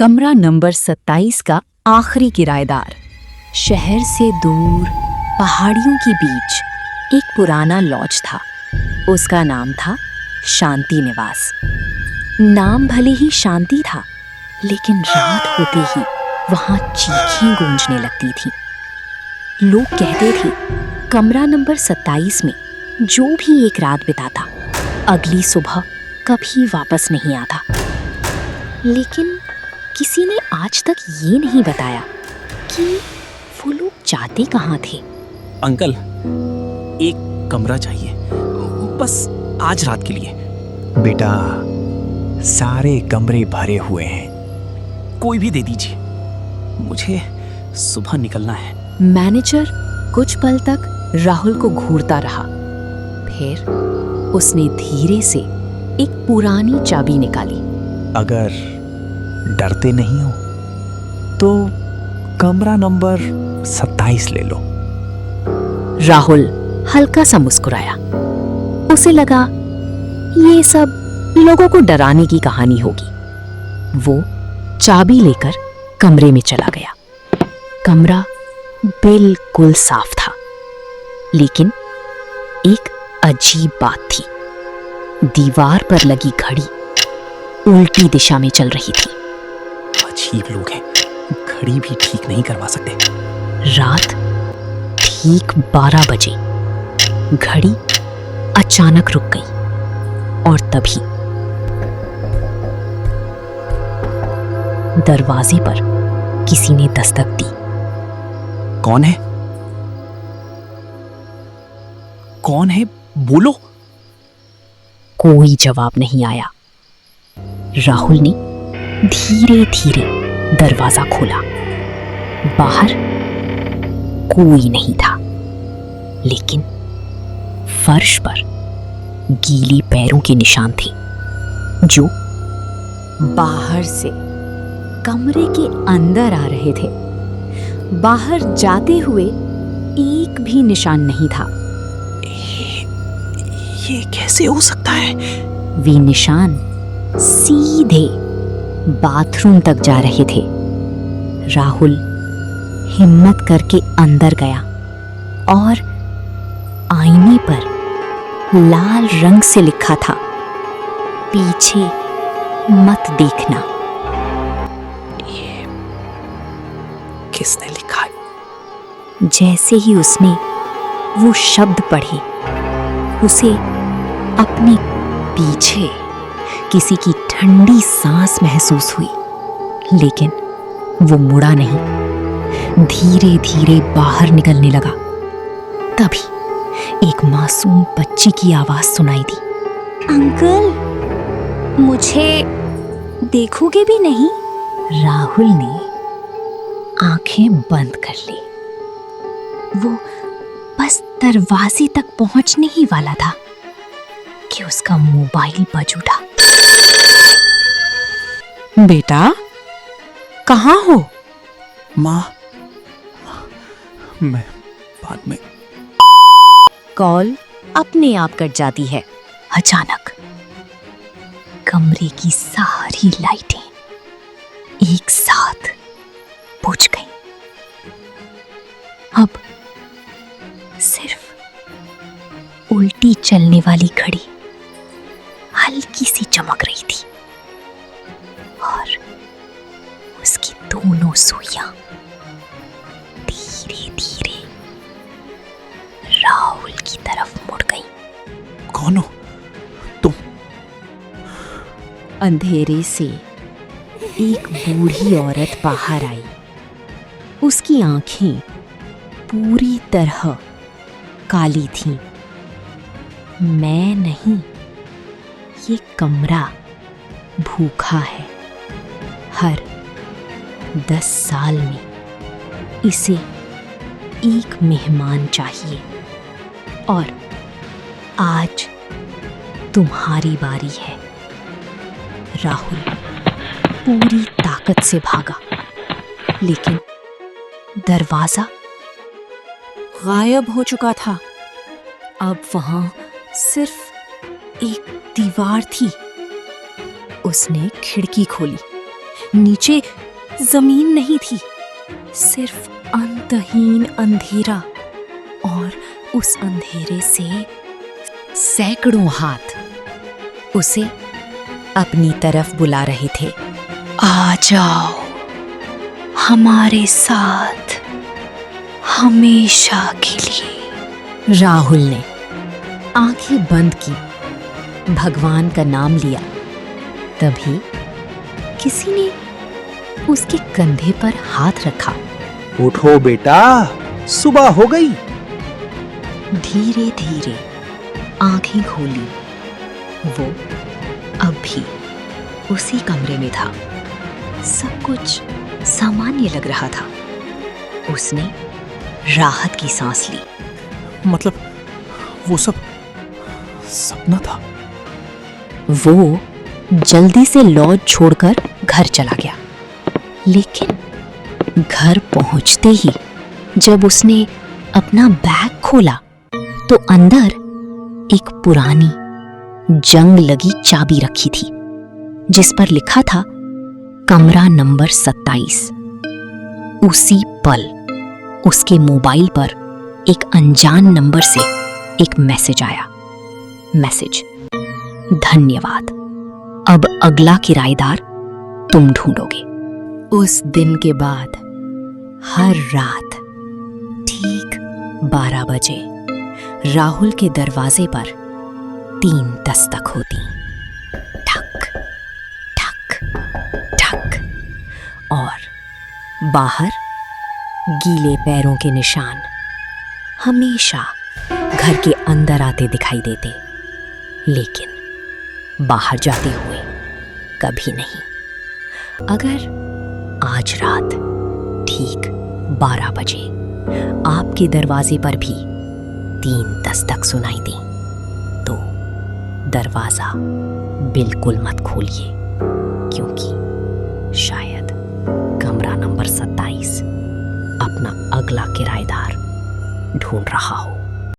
कमरा नंबर 27 का आखिरी किराएदार। शहर से दूर पहाड़ियों के बीच एक पुराना लॉज था। उसका नाम था शांति निवास। नाम भले ही शांति था, लेकिन रात होते ही वहां चीखें गूंजने लगती थी। लोग कहते थे कमरा नंबर 27 में जो भी एक रात बिताता अगली सुबह कभी वापस नहीं आता। लेकिन किसी ने आज तक ये नहीं बताया कि वो लोग जाते कहाँ थे। अंकल, एक कमरा चाहिए, बस आज रात के लिए। बेटा, सारे कमरे भरे हुए हैं। कोई भी दे दीजिए, मुझे सुबह निकलना है। मैनेजर कुछ पल तक राहुल को घूरता रहा। फिर उसने धीरे से एक पुरानी चाबी निकाली। अगर डरते नहीं हो तो कमरा नंबर 27 ले लो। राहुल हल्का सा मुस्कुराया। उसे लगा ये सब लोगों को डराने की कहानी होगी। वो चाबी लेकर कमरे में चला गया। कमरा बिल्कुल साफ था, लेकिन एक अजीब बात थी। दीवार पर लगी घड़ी उल्टी दिशा में चल रही थी। अजीब लोग हैं, घड़ी भी ठीक नहीं करवा सकते। रात ठीक 12 बजे घड़ी अचानक रुक गई और तभी दरवाजे पर किसी ने दस्तक दी। कौन है? कौन है? बोलो। कोई जवाब नहीं आया। राहुल ने धीरे धीरे दरवाजा खोला। बाहर कोई नहीं था, लेकिन फर्श पर गीली पैरों के निशान थे, जो बाहर से कमरे के अंदर आ रहे थे। बाहर जाते हुए एक भी निशान नहीं था। ये कैसे हो सकता है? वे निशान सीधे बाथरूम तक जा रहे थे। राहुल हिम्मत करके अंदर गया और आईने पर लाल रंग से लिखा था, पीछे मत देखना। ये किसने लिखा? जैसे ही उसने वो शब्द पढ़े, उसे अपने पीछे किसी की ठंडी सांस महसूस हुई, लेकिन वो मुड़ा नहीं। धीरे धीरे बाहर निकलने लगा। तभी एक मासूम बच्ची की आवाज सुनाई दी। अंकल, मुझे देखोगे भी नहीं? राहुल ने आंखें बंद कर ली। वो बस दरवाजे तक पहुंचने ही वाला था कि उसका मोबाइल बज उठा। बेटा, कहाँ हो? माँ, मैं बाद में। कॉल अपने आप कट जाती है। अचानक कमरे की सारी लाइटें एक साथ बुझ गईं। अब सिर्फ उल्टी चलने वाली घड़ी हल्की सी चमक रही थी और उसकी दोनों सुइयां धीरे धीरे राहुल की तरफ मुड़ गईं। कौन हो तुम? अंधेरे से एक बूढ़ी औरत बाहर आई। उसकी आंखें पूरी तरह काली थीं। मैं नहीं, ये कमरा भूखा है। हर 10 साल में इसे एक मेहमान चाहिए और आज तुम्हारी बारी है। राहुल पूरी ताकत से भागा, लेकिन दरवाजा गायब हो चुका था। अब वहां सिर्फ एक दीवार थी। उसने खिड़की खोली, नीचे जमीन नहीं थी, सिर्फ अंतहीन अंधेरा, और उस अंधेरे से सैकड़ों हाथ उसे अपनी तरफ बुला रहे थे। आ जाओ हमारे साथ हमेशा के लिए। राहुल ने आंखें बंद की, भगवान का नाम लिया। तभी किसी ने उसके कंधे पर हाथ रखा। उठो बेटा, सुबह हो गई। धीरे धीरे आंखें खोली। वो अब भी उसी कमरे में था। सब कुछ सामान्य लग रहा था। उसने राहत की सांस ली। मतलब वो सब सपना था। वो जल्दी से लॉज छोड़कर घर चला गया। लेकिन घर पहुंचते ही जब उसने अपना बैग खोला तो अंदर एक पुरानी जंग लगी चाबी रखी थी, जिस पर लिखा था कमरा नंबर 27। उसी पल उसके मोबाइल पर एक अनजान नंबर से एक मैसेज आया। मैसेज: धन्यवाद, अब अगला किराएदार तुम ढूंढोगे। उस दिन के बाद हर रात ठीक 12 बजे राहुल के दरवाजे पर 3 दस्तक होती। ठक ठक ठक, और बाहर गीले पैरों के निशान हमेशा घर के अंदर आते दिखाई देते, लेकिन बाहर जाते हुए कभी नहीं। अगर आज रात ठीक 12 बजे आपके दरवाजे पर भी 3 दस्तक सुनाई दी तो दरवाजा बिल्कुल मत खोलिए, क्योंकि शायद कमरा नंबर 27 अपना अगला किराएदार ढूंढ रहा हो।